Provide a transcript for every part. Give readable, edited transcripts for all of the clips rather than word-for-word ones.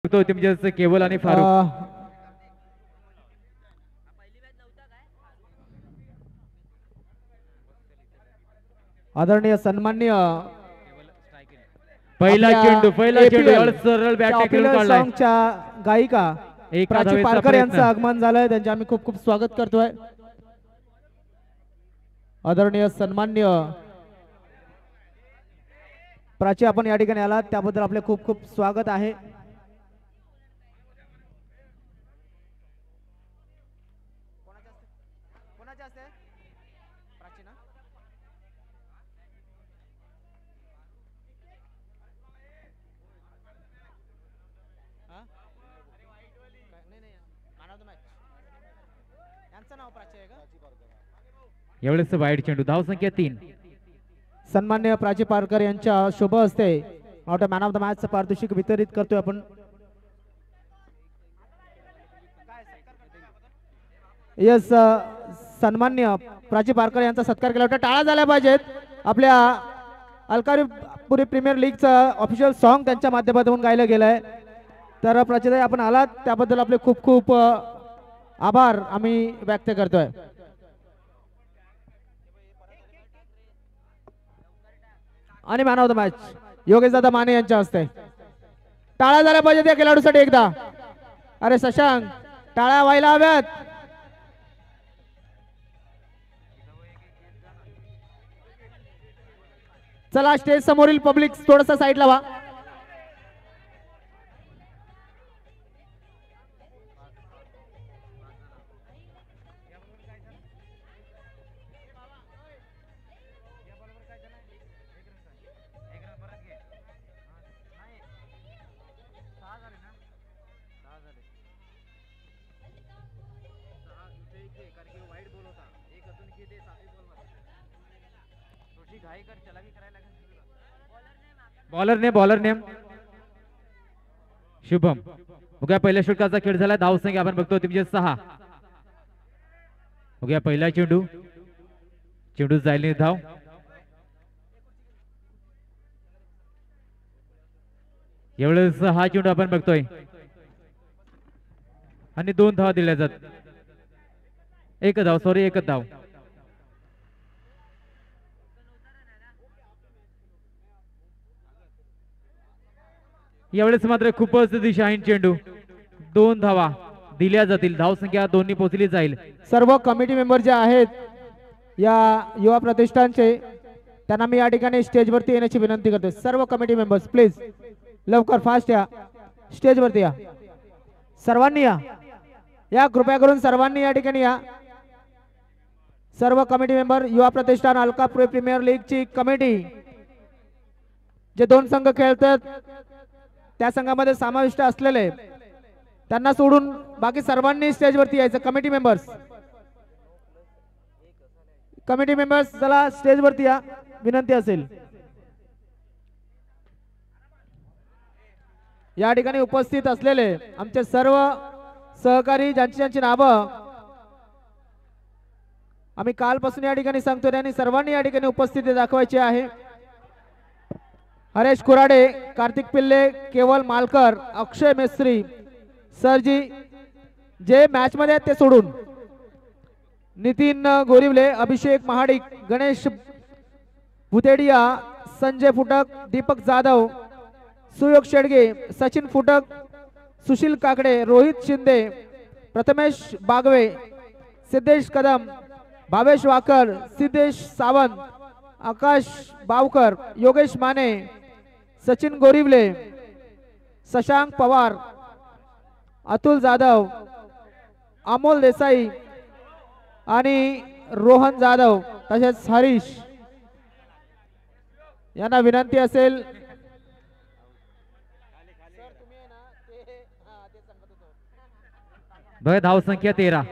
बघतो तुमच्या केवल आणि फारुख. आदरणीय सन्माननीय पहिला चेंडू सरळ बॅट टॅकल काढलाय. सॉंगच्या गायिका प्राची पारकर यांचं आगमन झालंय, त्यांचे आम्ही खूप खूप स्वागत करतोय. आदरणीय सन्माननीय प्राची, आपण या ठिकाणी आलात त्याबद्दल आपले खूप खूप स्वागत आहे. एवढेच वाईट चेंडू. धाव संख्या 3. सन्मान्य प्राची पारकर यांच्या शुभ हस्ते मॅन ऑफ द मॅच पारितोषिक वितरित करतोय आपण. यस, सन्मान्य प्राची पारकर यांचा सत्कार केला होता. टाळा झाल्या पाहिजेत. आपल्या अलकापुरी प्रीमियर लीगचं ऑफिशियल सॉन्ग त्यांच्या माध्यमातून गायलं गेलंय. तर प्राचीताई, आपण आलात त्याबद्दल आपले खूप खूप आभार आम्ही व्यक्त करतोय. आणि man of the match Yogesh दादा माने यांच्या हस्ते. टाळा झाल्या पाहिजे त्या खेळाडूसाठी एकदा. अरे शशांक, टाळ्या व्हायला हव्यात. चला, स्टेज समोरील पब्लिक थोडस साईडला व्हा. Bowler name Shubham. बघूया पहिल्या षटकाचा खेळ झाला. धाव संख्या आपण बघतो तुमचे 6. बघूया पहिला चेंडू जायला धाव. एवढेच हा चेंडू आपण बघतोय आणि 2 धावा दिल्या जात. एक धाव. यावेळेस मात्र खूपच दिशाहीन चेंडू. 2 धावा दिल्या जातील. धाव संख्या 2 पोहोचली जाईल. सर्व कमिटी मेंबर जे आहेत या युवा प्रतिष्ठानचे, त्यांना मी या ठिकाणी स्टेजवरती येण्याची विनंती करते. सर्व कमिटी मेंबर्स प्लीज लवकर फास्ट या, स्टेजवरती या. सर्वांनी या कृपया करून सर्वांनी या ठिकाणी या. सर्व कमिटी मेंबर, युवा प्रतिष्ठान अलकापुरी प्रीमियर लीग ची कमिटी, जे 2 संघ खेळतात त्या संघामध्ये समाविष्ट असलेले, त्यांना सोडून बाकी सर्वांनी स्टेजवरती यायचं. कमिटी मेंबर्स चला स्टेजवरती या, विनंती असेल. या ठिकाणी उपस्थित असलेले आमचे सर्व सहकारी, ज्यांची नावं आम्ही कालपासून या ठिकाणी सांगतो, त्यांनी सर्वांनी या ठिकाणी उपस्थिती दाखवायची आहे. हरेश कुराडे, कार्तिक पिल्ले, केवल मालकर, अक्षय मेस्त्री सरजी, जे मॅच मध्ये आहेत ते सोडून, नितीन गोरिवले, अभिषेक महाडिक, गणेश भुतेडिया, संजय फुटक, दीपक जाधव, सुयोग शेडगे, सचिन फुटक, सुशील काकडे, रोहित शिंदे, प्रथमेश बागवे, सिद्धेश कदम, भावेश वाकर, सिद्धेश सावंत, आकाश बावकर, योगेश माने, सचिन गोरिवले, शशांक पवार, अतुल जाधव, अमोल देसाई आणि रोहन जाधव, तसेच हरीश यांना विनंती असेल धाव संख्या 13.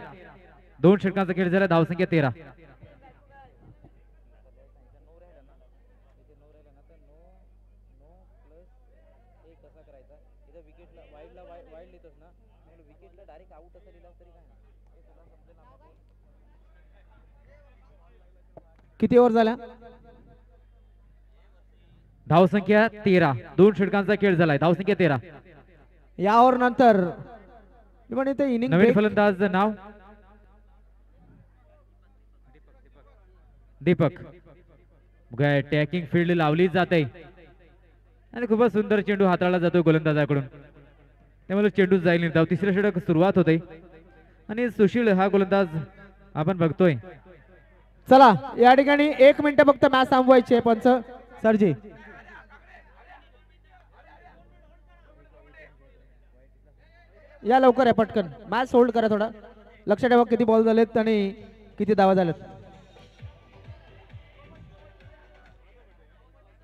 2 षटकांचा खेळ झाला. धाव संख्या 13. किती ओव्हर झाल्या? धाव संख्या 13. 2 षटकांचा खेळ झालाय. धाव संख्या 13. यावर नंतर पण इथे इनिंग नवीन फलंदाज नाव दीपक. टॅकिंग फील्ड लावली जाते आणि खूपच सुंदर चेंडू हाताळला जातो गोलंदाजाकडून, त्यामुळे चेंडू जाईल निर्धाव. तिसऱ्या षटक सुरुवात होते आणि सुशील हा गोलंदाज आपण बघतोय. चला या ठिकाणी 1 मिनिट फक्त मॅच थांबवायची आहे. पंच सरजी या लवकर आहे, पटकन मॅच होल्ड करा. थोडा लक्ष ठेवा किती बॉल झालेत आणि किती धावा झालेत.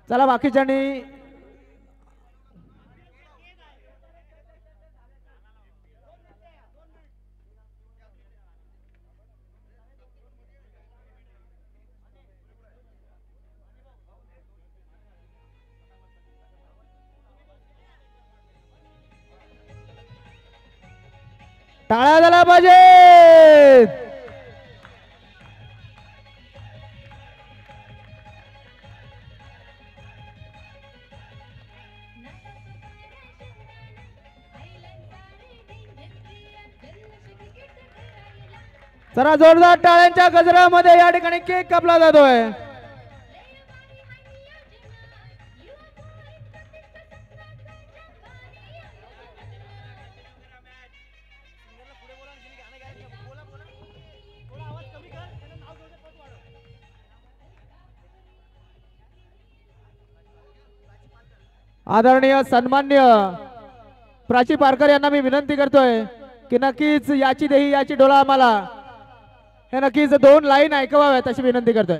चला बाकीच्यांनी टाळ्या झाला पाहिजे. जरा जोरदार टाळ्यांच्या गजरामध्ये या ठिकाणी केक कापला जातोय. आदरणीय सन्मान्य प्राची पारकर यांना मी विनंती करतोय की नक्कीच याची देही याची डोळा आम्हाला हे नक्कीच 2 लाईन ऐकवाव्यात अशी विनंती करतोय.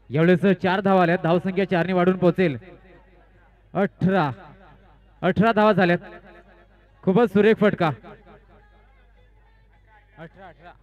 यावेळेस 4 धावा आल्यात. धावसंख्या 4 ने वाढून पोहोचेल. 18 धावा झाल्यात. खूपच सुरेख फटका. 18.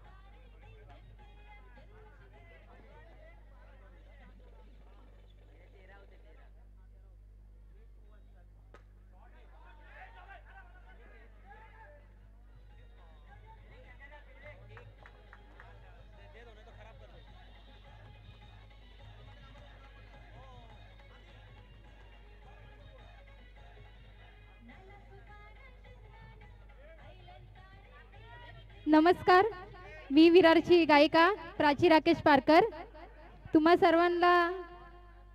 नमस्कार, मी विरारची गायिका प्राची राकेश पारकर. तुम्हा सर्वांना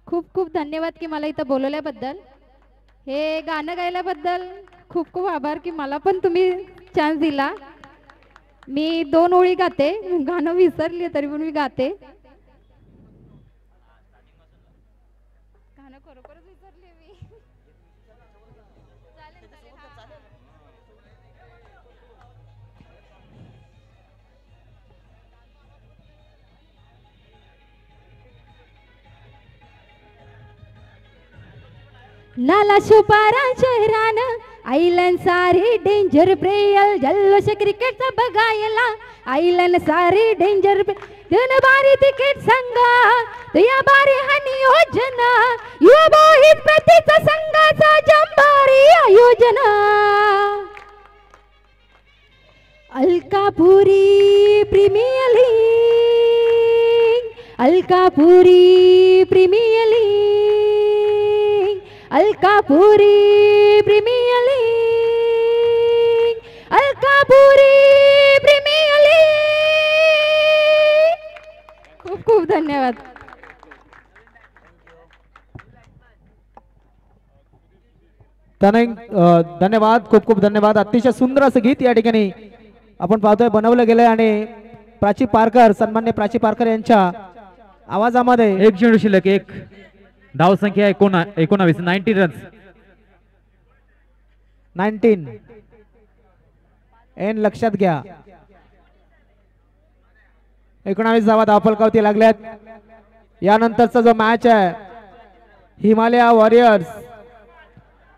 खूप खूप धन्यवाद की मला इथं बोलवल्याबद्दल. हे गाणं गायल्याबद्दल खूप खूप आभार की मला पण तुम्ही चान्स दिला. मी 2 ओळी गाते, गाणं विसरली तरी पण मी गाते. गाणं खरोखरच विसरले मी. चालेल चालेल हा. नाला शुपारा शहरान आईलन सारी डेंजर प्रेयल जल्लोष क्रिकेटचा बघायला. आईलन सारी डेंजर दोन बारी तिकीट संघा तुया बारी हा नियोजन युवा मोहित प्रतीचा संघाचा जंबारी आयोजन. Alkapuri Premier League, Alkapuri Premier League, Alkapuri Premier League, Alkapuri Premier League. खूप खूप धन्यवाद. धन्यवाद, खूप खूप धन्यवाद. अतिशय सुंदर असं गीत या ठिकाणी आपण पाहतोय बनवलं गेलंय आणि प्राची पारकर, सन्मान्य प्राची पारकर यांच्या आवाजामध्ये 1 चेंडू शिल्लक. 1 धाव संख्या 19 19 रन्स. 19 एन लक्षात घ्या. 19 धावा धावफलकावरती लागल्यात. यानंतरचा जो मॅच आहे हिमालय वॉरियर्स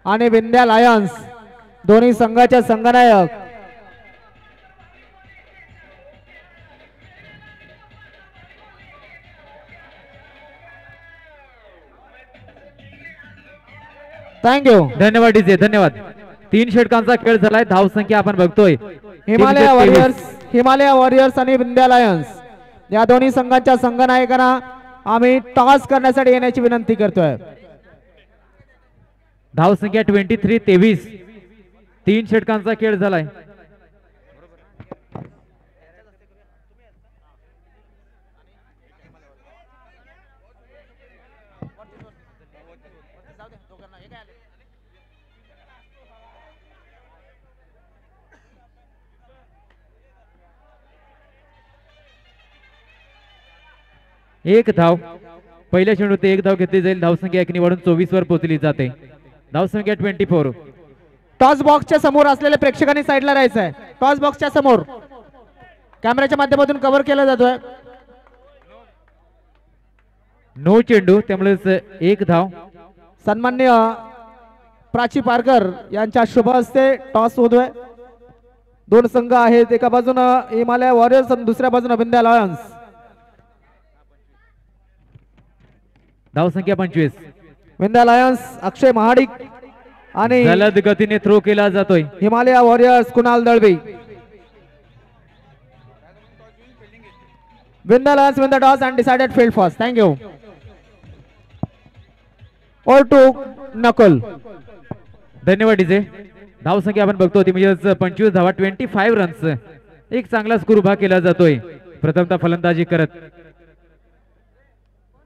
आणि विंध्या लायन्स दोन्ही संघाचे संघनायक थँक्यू. धन्यवाद डीजे, धन्यवाद. 3 षटकांचा खेळ झालाय. धाव संख्या आपण बघतोय हिमालय वॉरियर्स आणि विंध्या लायन्स या दोन्ही संघांच्या संघनायकांना आम्ही टॉस करण्यासाठी येण्याची विनंती करतोय. धाव संख्या 23-23. 3 षटकांचा खेळ झालाय. एक धाव. पहिल्या चेंडूत एक धाव घेतली जाईल. धाव संख्या 1 निवडून 24 वर पोहोचली जाते. धाव संख्या 24. टॉस बॉक्सच्या समोर असलेल्या प्रेक्षकांनी साईडला राहायचं आहे. टॉस बॉक्सच्या समोर कॅमेऱ्याच्या माध्यमातून कव्हर केला जातोय. नो चेंडू, त्यामुळेच एक धाव. सन्माननीय प्राची पारकर यांच्या शुभ हस्ते टॉस होतोय. 2 संघ आहेत. एका बाजूनं हिमालय वॉरियर्स आणि दुसऱ्या बाजूनं विंध्या लायन्स. धाव संख्या 25. विंध्या लायन्स अक्षय महाडिक आणि जलद गतीने थ्रो केला जातोय. Himalaya Warriors Kunal Dalvi. Vindhya Lions win the toss and decided field first. Thank you. All to Nakul. धन्यवाद डीजे. धाव संख्या आपण बघतो ती म्हणजे 25 धावा, 25 रन्स. एक चांगला स्कोर उभा केला जातोय. प्रथमतः फलंदाजी करत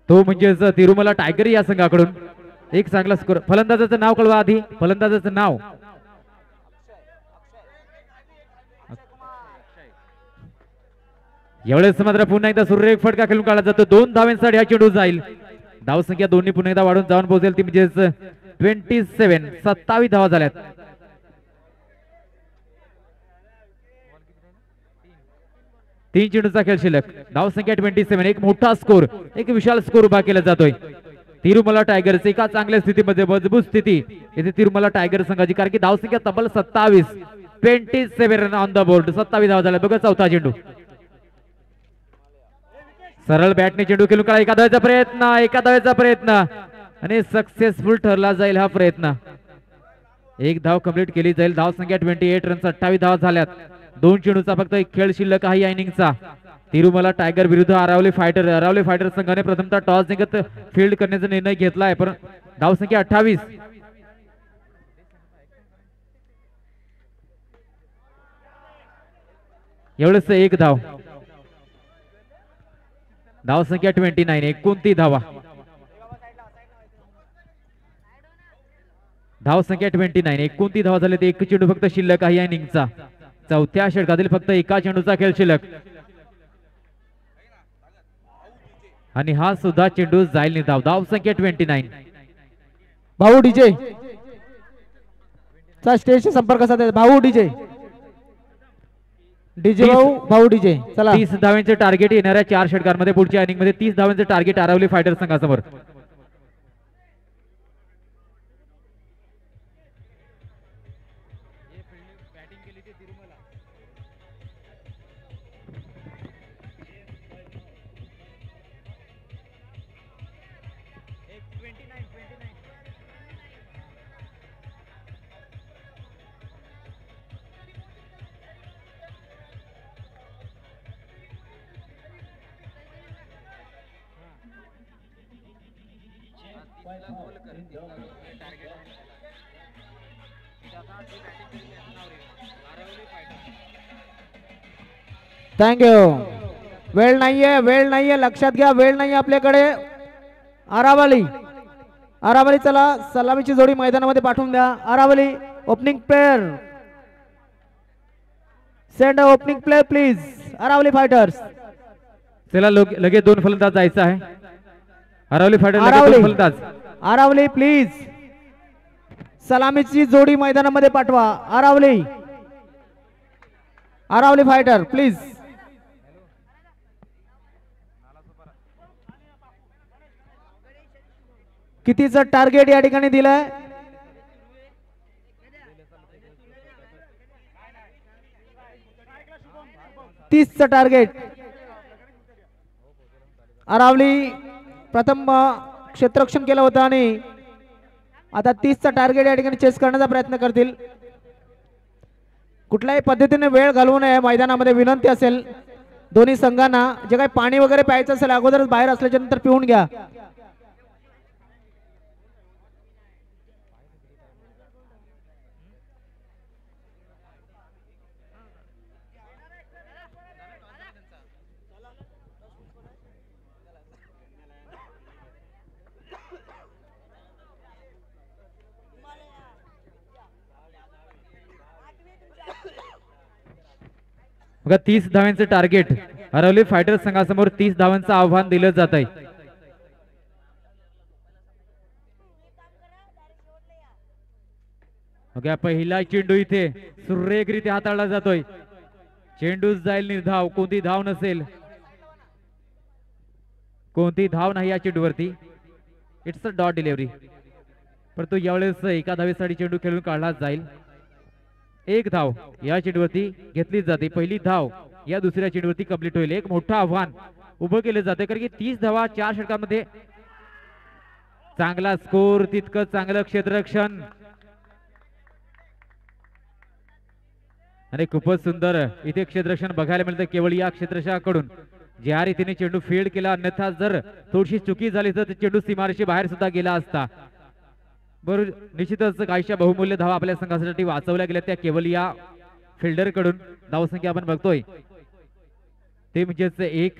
तो म्हणजेच तिरुमला टायगर या संघाकडून एक चांगला स्कोर. फलंदाजाचं नाव कळवा आधी. फलंदाजाचं नाव यावेळेस मात्र पुन्हा एकदा सुरेख फटका खेळून काढला जातो. 2 धावांसाठी हा चेंडू जाईल. धाव संख्या दोन्ही पुन्हा एकदा वाढून जाऊन पोहोचेल ती म्हणजेच 27. 27 धावा झाल्यात. 3 चेंडूचा खेळ शिल्लक. धाव संख्या 27. एक मोठा स्कोर, एक विशाल स्कोर उभा केला जातोय. तिरुमला टायगर्स एका चांगल्या स्थितीमध्ये, मजबूत स्थिती येथे तिरुमला टायगर संघाची, कारण की धाव संख्या तब्बल 27. 27 रन ऑन द बोर्ड. 27 धावा झाल्या. बघा चौथा चेंडू. सरळ बॅटने चेंडू खेळून काढा. एका धावेचा प्रयत्न आणि सक्सेसफुल ठरला जाईल हा प्रयत्न. एक धाव कंप्लीट केली जाईल. धाव संख्या 28 रन. 28 धावा झाल्यात. 2 चेंडूचा फक्त एक खेळ शिल्लक आहे या इनिंगचा. तिरुमला टायगर विरुद्ध अरावली फायटर. अरावली फायटर संघाने प्रथमतः टॉस जिंकत फील्ड करण्याचा निर्णय घेतला आहे. पण धाव संख्या 28. एवढंच एक धाव. धाव संख्या 29. 29 धावा. धाव संख्या 29. 29 धावा झाले. एक चेंडू फक्त शिल्लक आहे या इनिंगचा. चौथ्या षटकातील फक्त एका चेंडूचा खेळ शिल्लक आणि हा सुद्धा चेंडू जाईल निर्धाव. धाव संख्या 29. भाऊ डीजे चा स्टेजशी संपर्क साधा. भाऊ डीजे भाऊ डीजे चला. 30 धावांचे टार्गेट येणाऱ्या 4 षटकांमध्ये. पुढच्या इनिंग मध्ये 30 धावांचे टार्गेट अरावली फायटर संघासमोर. थँक्यू. वेळ नाहीये लक्षात घ्या. वेळ नाही आपल्याकडे. आरावली चला. सलामीची जोडी मैदानामध्ये पाठवून द्या. Aravalli opening player. Send opening player please. Aravalli fighters. चला लगेच 2 फलंदाज जायचं आहे. अरावली फायटर लगेच 2 फलंदाज. आरावली प्लीज सलामीची जोडी मैदानामध्ये पाठवा. Aravalli fighter please. कितीचं टार्गेट या ठिकाणी दिलंय? 30चं टार्गेट. आरावली प्रथम क्षेत्ररक्षण केलं होतं आणि आता 30चा टार्गेट या ठिकाणी चेस करण्याचा प्रयत्न करतील. कुठल्याही पद्धतीने वेळ घालवू नये मैदानामध्ये विनंती असेल दोन्ही संघांना. जे काही पाणी वगैरे प्यायचं असेल अगोदरच बाहेर असल्याच्या नंतर पिऊन घ्या. बघा 30 धावांचं टार्गेट हरवली फायटर संघासमोर 30 धावांचं आव्हान दिलं जात आहे. बघा पहिला चेंडू इथे सुरेखरीत्या हाताळला जातोय. चेंडू जाईल निर्धाव, कोणती धाव नसेल, कोणती धाव नाही या चेंडूवरती. इट्स अ डॉट डिलिव्हरी, परंतु यावेळेस एका धावेसाठी चेंडू खेळून काढला जाईल. एक धाव या चेंडूवरती घेतली जाते. पहिली धाव या दुसऱ्या चेंडूवरती कंप्लीट होईल. एक मोठं आव्हान उभं केलं जाते कारण की 30 धावा 4 षटकांमध्ये चांगला स्कोर, तितकं चांगलं क्षेत्ररक्षण आणि खूपच सुंदर इथे क्षेत्ररक्षण बघायला मिळतं केवळ या क्षेत्ररक्षकाकडून. ज्या रीतीने चेंडू फील्ड केला, अन्यथा जर थोडीशी चुकी झाली तर चेंडू सीमारेषे बाहेर सुद्धा गेला असता. बरोबर, निश्चितच काहीशा बहुमूल्य धावा आपल्या संघासाठी वाचवल्या गेल्या त्या केवळ या फिल्डर कडून. धावसंख्या आपण बघतोय ते म्हणजेच एक.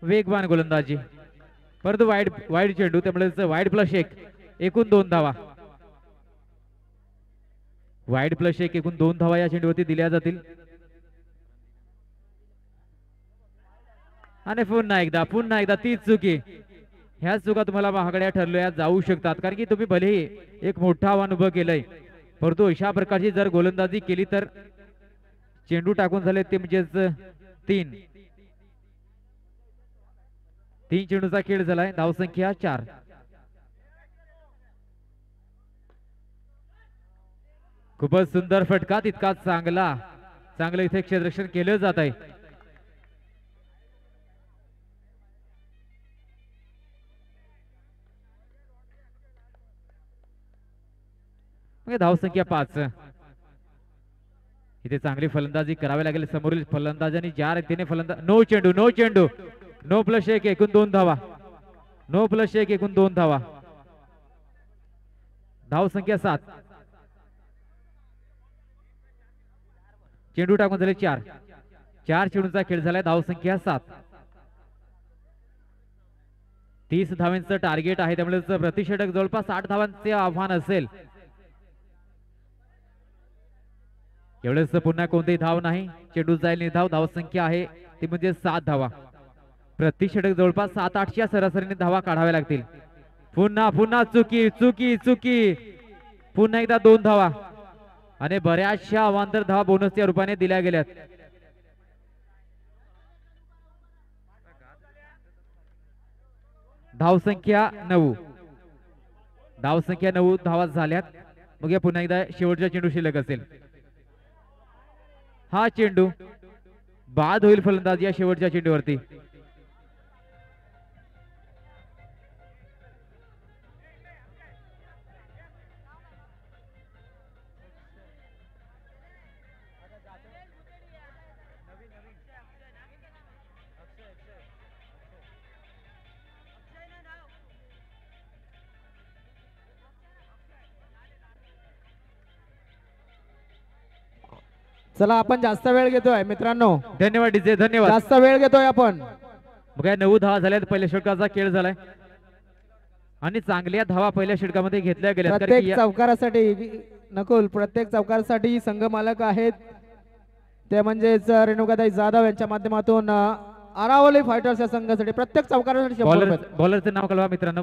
वेगवान गोलंदाजी, परंतु वाईड चेंडू, त्यामुळे वाईड प्लस एक, एकूण 2 धावा. वाईड प्लस एक, एकूण 2 धावा या चेंडूवरती दिल्या जातील. आणि पुन्हा एकदा तीच चुकी. ह्या चुका तुम्हाला महागड्या ठरल्या जाऊ शकतात कारण की तुम्ही भलेही एक मोठा आव्हान उभं केलंय, परंतु अशा प्रकारची जर गोलंदाजी केली तर चेंडू टाकून झाले ते म्हणजेच 3 चेंडूचा खेळ झालाय. धावसंख्या 4. खूपच सुंदर फटका, तितका चांगलं इथे क्षेत्ररक्षण केलं जात आहे. धावसंख्या 5. इथे चांगली फलंदाजी करावी लागेल समोरील फलंदाजांनी ज्या रीतीने नो चेंडू, नो प्लस 1, एकूण 2 धावा. नो प्लस 1, एकूण 2 धावा. धावसंख्या 7. चेंडू टाकून झाले 4 चेंडूचा खेळ झालाय. धावसंख्या 7. 30 धावांचं टार्गेट आहे, त्यामुळे प्रतिषटक जवळपास 8 धावांचे आव्हान असेल. एवढेच पुन्हा कोणतीही धाव नाही, चेंडू जाईल निर्धाव. धावसंख्या आहे ती म्हणजे 7 धावा. प्रतिषटक जवळपास 7-8च्या सरासरीने धावा काढाव्या लागतील. पुन्हा चुकी. पुन्हा एकदा 2 धावा आणि बऱ्याचशा अवांतर धावा बोनसच्या रूपाने दिल्या गेल्यात. धावसंख्या 9. धावा झाल्यात. मग या पुन्हा एकदा शेवटच्या चेंडू शिल्लक असेल. हा चेंडू बाद होईल फलंदाज या शेवटच्या चेंडूवरती. चला आपण जास्त वेळ घेतोय मित्रांनो. धन्यवाद डीजे, धन्यवाद. जास्त वेळ घेतोय आपण. बघा 9 धावा झाल्यात. पहिल्या षटकाचा खेळ झालाय आणि चांगल्या धावा पहिल्या षटकामध्ये घेतल्या गेल्या. प्रत्येक चौकारासाठी नकुल, प्रत्येक चौकारासाठी संघ मालक आहेत ते म्हणजेच रेणुकाताई जाधव यांच्या माध्यमातून आरावली फायटर्स या संघासाठी प्रत्येक चौकारासाठी बॉलरचं नाव कळवा मित्रांनो.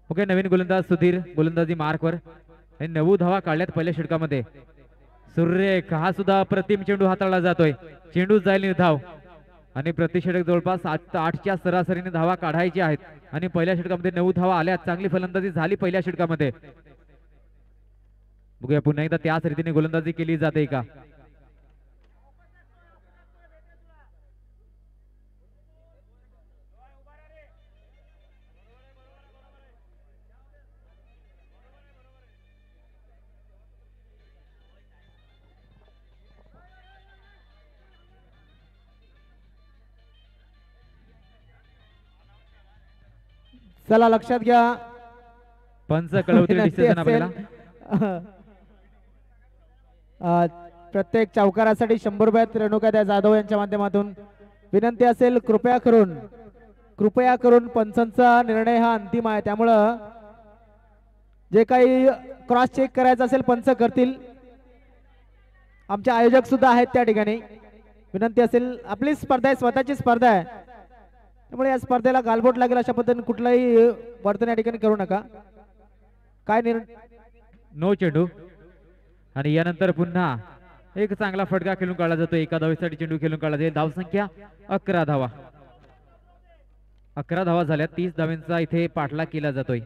ओके, नवीन गोलंदाज सुधीर गोलंदाजी मार्कवर. 9 धावा काढल्यात पहिल्या षटकामध्ये. सुरेख हा सुद्धा अप्रतिम चेंडू हाताळला जातोय. चेंडू जाईल निर्धाव आणि प्रतिषटक जवळपास 8च्या सरासरीने धावा काढायची आहेत आणि पहिल्या षटकामध्ये 9 धावा आल्या. चांगली फलंदाजी झाली पहिल्या षटकामध्ये. बघूया पुन्हा एकदा त्याच रीतीने गोलंदाजी केली जाते का. चला लक्षात घ्या. पंच कळवतील विनंती डिसिजन आपल्याला. असेल, प्रत्येक चौकारासाठी 100 रुपयात रेणुका जाधव यांच्या माध्यमातून विनंती असेल कृपया करून पंचांचा निर्णय हा अंतिम आहे, त्यामुळं जे काही क्रॉस चेक करायचं असेल पंच करतील. आमचे आयोजक सुद्धा आहेत त्या ठिकाणी. विनंती असेल, आपली स्पर्धा आहे, स्वतःची स्पर्धा आहे, त्यामुळे या स्पर्धेला गालबोट लागेल अशा पद्धतीने कुठलाही वर्तन या ठिकाणी करू नका. काय निर्णय? नो चेंडू. आणि यानंतर पुन्हा एक चांगला फटका खेळून काढला जातो. एका धावेसाठी चेंडू खेळून काढला जाईल. धाव संख्या 11 धावा. 11 धावा झाल्या. 30 धावांचा इथे पाठलाग केला जातोय.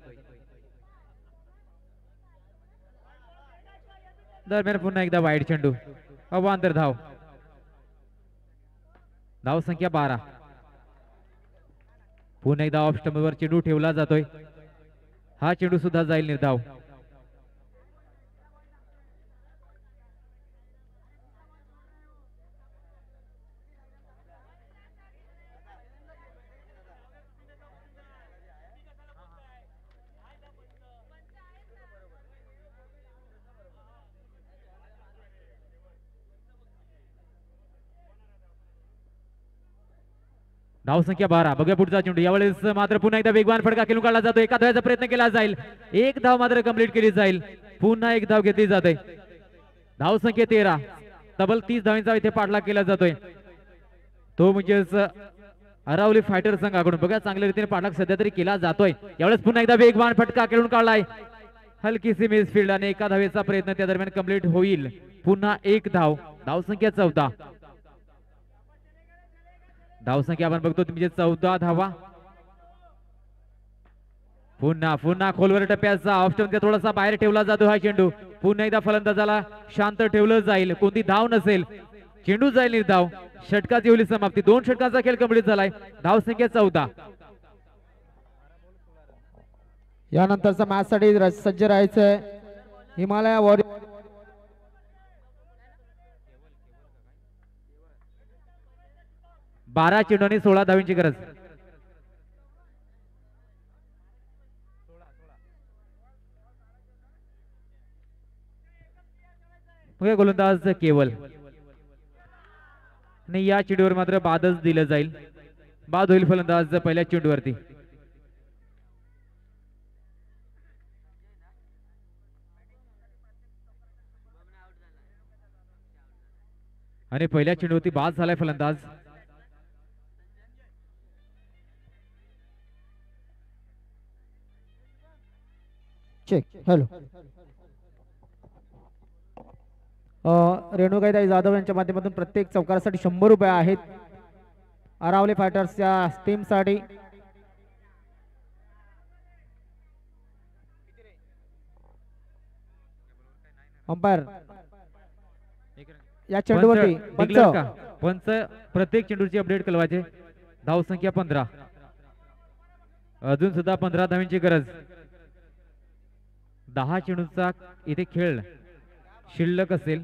दरम्यान पुन्हा एकदा वाईड चेंडू, अवांतर धाव. धाव संख्या 12. पुन्हा एकदा ऑफ स्टंपवर चेंडू ठेवला जातोय. हा चेंडू सुद्धा जाईल निर्धाव. धाव संख्या 12. बघूया पुढचा चेंडू. यावेळेस मात्र पुन्हा एकदा वेगवान फटका खेळून काढला जातो. एका धावाचा प्रयत्न केला जाईल. एक धाव मात्र कंप्लीट केली जाईल. पुन्हा एक धाव घेतली जाते. धाव संख्या 13. तब्बल 30 धावांचा इथे पाठलाग केला जातोय. तो म्हणजेच अरावली फायटर संघाकडून. बघा चांगल्या रीतीने पाठलाग सध्या तरी केला जातोय. यावेळेस पुन्हा एकदा वेगवान फटका खेळून काढलाय. हलकीशी मिसफील्ड आणि एका धावेचा प्रयत्न त्या दरम्यान कंप्लीट होईल. पुन्हा एक धाव. धाव संख्या 14. धाव संख्या आपण बघतो म्हणजे 14 धावा. पुन्हा खोलवर टप्प्याचा ऑफ स्टंप थोडासा बाहेर ठेवला जातो हा चेंडू. पुन्हा एकदा फलंदाजाला शांत ठेवलं जाईल. कोणती धाव नसेल. चेंडू जाईल निर्धाव. षटकाची होईल समाप्ती. 2 षटकांचा खेळ कंप्लीट झालाय. धाव संख्या 14. यानंतरचा मॅच साठी सज्ज राहायचंय. हिमालय वॉरियर 12 चेंडू आणि 16 धावांची गरज. गोलंदाज केवल. आणि या चेंडूवर मात्र बादच दिलं जाईल. बाद होईल फलंदाज पहिल्या चेंडूवरती. आणि पहिल्या चेंडूवरती बाद झालाय फलंदाज. चेक. हॅलो, रेणुकाताई जाधव यांच्या माध्यमातून प्रत्येक चौकारासाठी 100 रुपये आहेत. अरावली फायटर्सच्या टीम साठी. अंपायर या चेंडूवरती पंच प्रत्येक चेंडूची अपडेट कळवायचे. धाव संख्या 15. अजून सुद्धा 15 धावांची गरज. 10 चेंडूचा इथे खेळ शिल्लक असेल.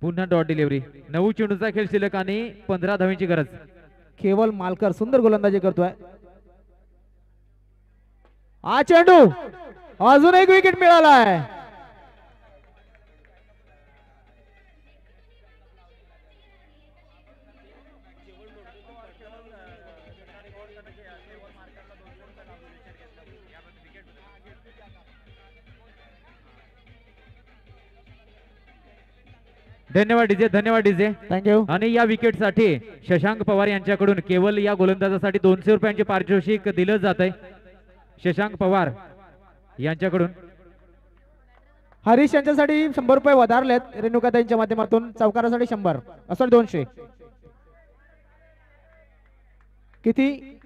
पुन्हा डॉट डिलिव्हरी. 9 चेंडूचा खेळ शिल्लक आणि 15 धावांची गरज. केवल मालकर सुंदर गोलंदाजी करतोय. हा चेंडू अजून एक विकेट मिळालाय. धन्यवाद डीजे. धन्यवाद डीजे. थँक्यू. आणि या विकेट साठी शशांक पवार यांच्याकडून केवल या गोलंदाजासाठी 200 रुपयांचे पारितोषिक दिलं जात आहे. शशांक पवार यांच्याकडून. हरीश यांच्यासाठी 100 रुपये वधारलेत रेणुकाताईंच्या माध्यमातून. चौकारासाठी 100 असं 200. किती?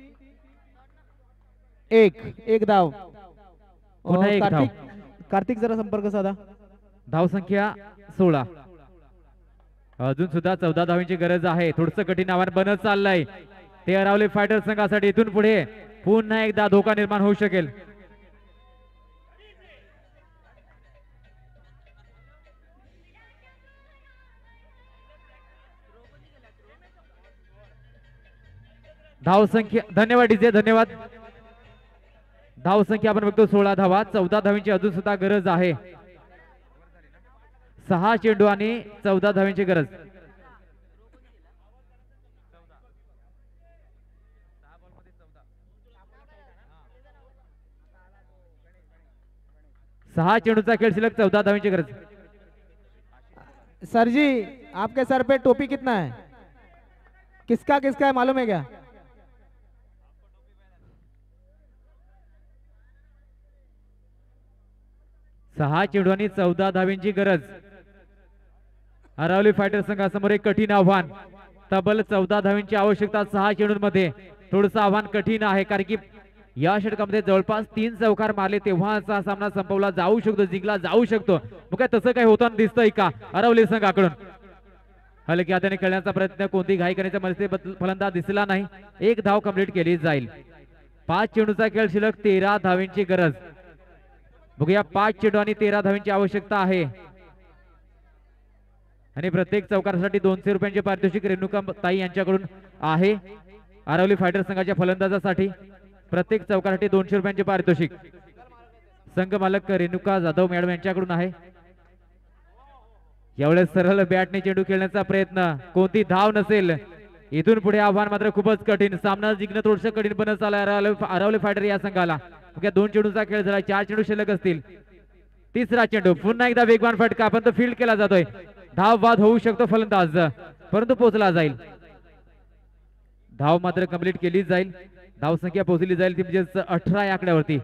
एक धाव. पुन्हा एक धाव. कार्तिक जरा संपर्क साधा. धाव संख्या 16. अजून सुद्धा 14 धावांची गरज आहे. थोडस कठीण आव्हान बनत चाललंय ते अरावली फायटर संघासाठी. इथून पुढे पुन्हा एकदा धोका निर्माण होऊ शकेल. धाव संख्या. धन्यवाद डीजे. धन्यवाद. धाव संख्या आपण बघतो 16 धावा. 14 धावांची अजून सुद्धा गरज आहे. 6 चेंडू आणि 14 धावांची गरज. सहा चेंडूचा खेळ शिल्लक. 14 धावांची गरज. सर जी आपके सर पे टोपी कितना है? किसका किसका है मालूम है क्या? सहा चेंडू आणि 14 धावांची गरज. अरावली फायटर संघासमोर एक कठीण आव्हान. तब्बल 14 धावांची आवश्यकता 6 चेंडूंमध्ये. थोडंसं आव्हान कठीण आहे कारण की या षटकामध्ये जवळपास 3 चौकार मारले तेव्हा असा सामना संपवला जाऊ शकतो, जिंकला जाऊ शकतो. मग काय तसं काही होताना दिसतंय का अरावली संघाकडून? हलक्या हाताने खेळण्याचा प्रयत्न, कोणती घाई करण्याचा मनसे फलंदाज दिसला नाही. एक धाव कंप्लीट केली जाईल. 5 चेंडूचा खेळ शिल्लक. 13 धावांची गरज. बघूया 5 चेंडू आणि 13 धावांची आवश्यकता आहे आणि प्रत्येक चौकारासाठी 200 रुपयांचे पारितोषिक रेणुका ताई यांच्याकडून आहे. अरावली फायटर संघाच्या फलंदाजासाठी प्रत्येक चौकारासाठी 200 रुपयांचे पारितोषिक संघ मालक रेणुका जाधव मॅडम यांच्याकडून आहे. यावेळेस सरळ बॅटने चेंडू खेळण्याचा प्रयत्न, कोणती धाव नसेल. इथून पुढे आव्हान मात्र खूपच कठीण. सामना जिंकणं थोडंसं कठीण बनत चाललंय अरावली फायटर या संघाला. 2 चेंडूचा खेळ झाला. 4 चेंडू शिल्लक असतील. तिसरा चेंडू पुन्हा एकदा वेगवान फटका, पण तो फील्ड केला जातोय. धाव बाद होऊ शकतो फलंदाज, परंतु पोहोचला जाईल. धाव मात्र कंप्लीट केली जाईल. धाव संख्या पोहोचली जाईल ती म्हणजेच 18 या आकड्यावरती.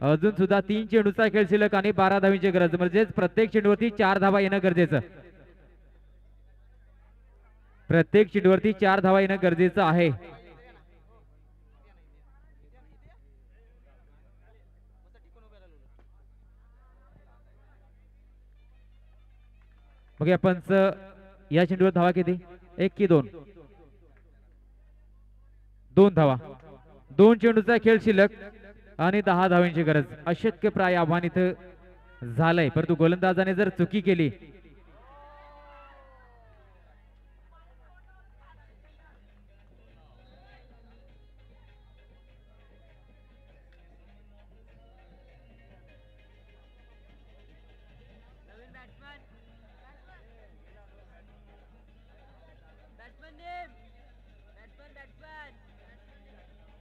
अजून सुद्धा 3 चेंडूचा खेळ शिल्लक आणि 12 धावांची गरज. म्हणजेच प्रत्येक चेंडूवरती 4 धावा येणं गरजेचं. प्रत्येक चेंडूवरती 4 धावा येणं गरजेचं आहे. मग या पंच या चेंडूवर धावा किती? 1 की 2? 2 धावा. 2 चेंडूचा खेळ शिल्लक आणि 10 धावांची गरज. अशक्य प्राय आव्हान इथं झालंय, परंतु गोलंदाजाने जर चुकी केली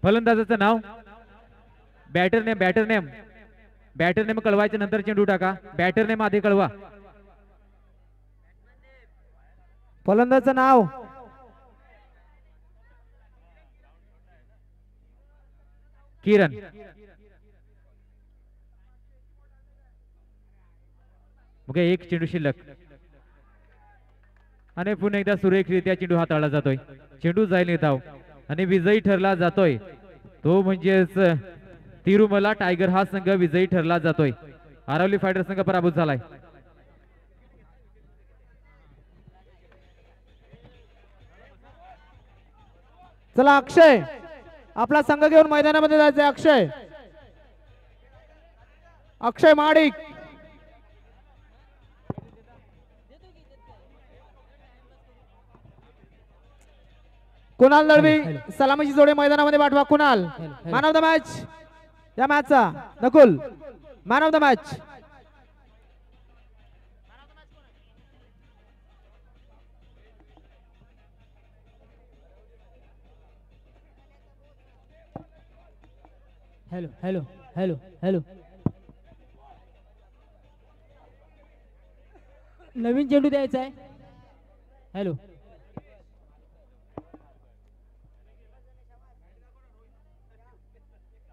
फलंदाजाचं नाव, बॅटर नेम कळवायचं, नंतर चेंडू टाका. बॅटर नेम आधी कळवा. फलंदाजाचं नाव, किरण. मग 1 चेंडू शिल्लक आणि पुन्हा एकदा सुरेखरित्या चेंडू हाताळला जातोय. चेंडू जाईल धाव आणि विजयी ठरला जातोय तो म्हणजेच तिरुमला टायगर हा संघ विजयी ठरला जातोय. अरावली फायटर संघ पराभूत झालाय. चला अक्षय आपला संघ घेऊन मैदानामध्ये जायचंय. अक्षय माडिक. कुणाल दळवी सलामीची जोडी मैदानामध्ये पाठवा. Kunal man of the match या मॅचचा. Nakul man of the match. Hello hello hello hello. नवीन चेंडू द्यायचा आहे. हॅलो